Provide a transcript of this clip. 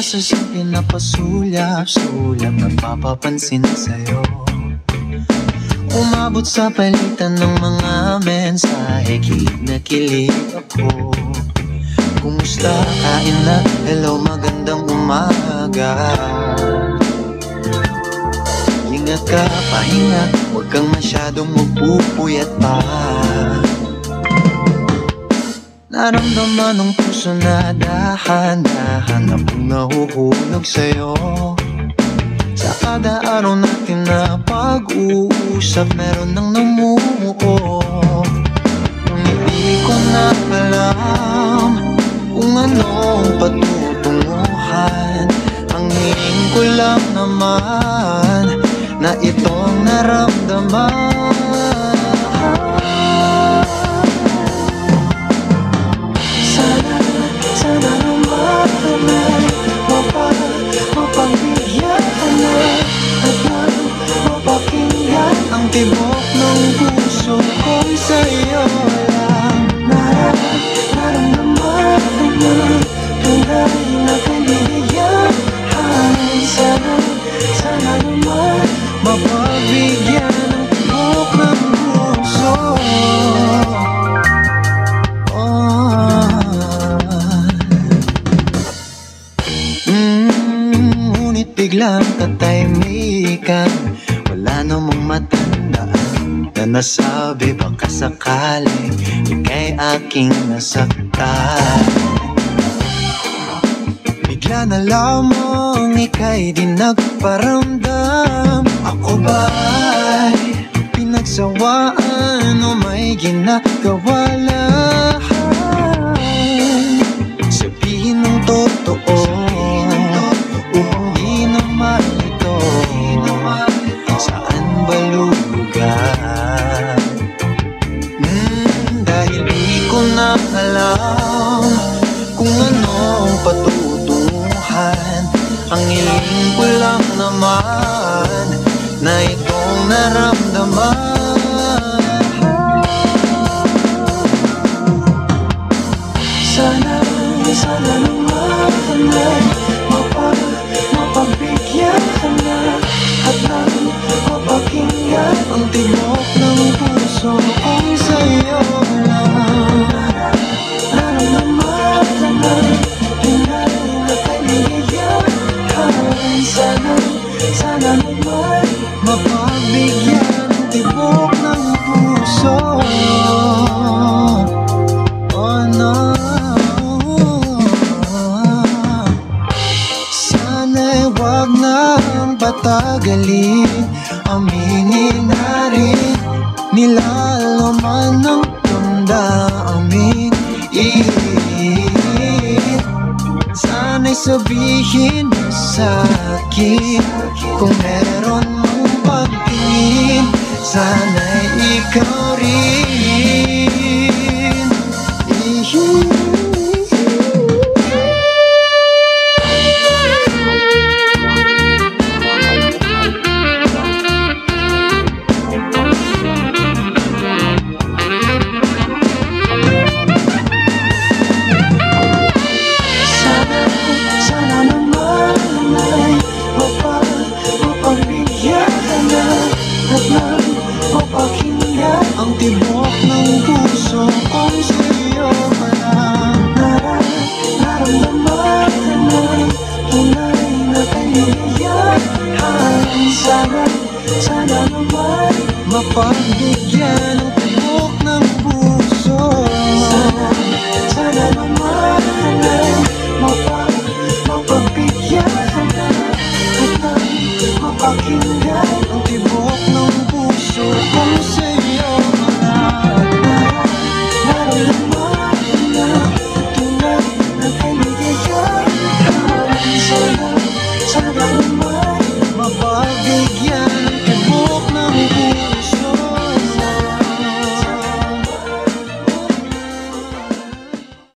sa siyang pinapasulyap-sulyap, nagpapapansin sa'yo. Umabot sa palitan ng mga mensahe, kilig na kilig ako. Kumusta, kain na, hello, magandang umaga. Ingat ka, pahinga, huwag kang masyadong magpupuyat pa. Naramdaman ng puso na dahan-dahan na pong nahuhulog sa'yo. Sa kada araw natin na pag-uusap, meron nang namumuo. Hindi ko na alam kung anong patutunguhan. Ang hiling ko lang naman na itong naramdaman. Sana naman ay mapagbigyan ka na at mapakinggan ang tibok ng puso kong sa'yo lang. Naramdaman ko na tunay na kaligayahan. Sana naman mapagbigyan ang tibok ng puso. Ngunit biglang katahimikan, wala namang matandaan na nasabi baka sakaling ika'y aking nasaktan. Bigla na lamang ika'y di nagparamdam. Ako ba'y pinagsawaan o may ginagawa lang? Sabihin ng totoo, upang di naman ito saan ba lulugan? Dahil di ko na alam kung anong patutunguhan. Ang hiling ko lang naman na itong naramdaman. Sana naman ay mapagbigyan ka na at mapakinggan ang tibok ng puso kong sa'yo lang. Naramdaman ka na tunay na kaligayahan. Sana naman mapagbigyan ang tibok ng puso. Oh no, sana'y wag nang patagalin, aminin na rin nilalaman ng damdamin. Sana'y sabihin mo sa'kin kung meron mong pagtingin. Sana'y ikaw rin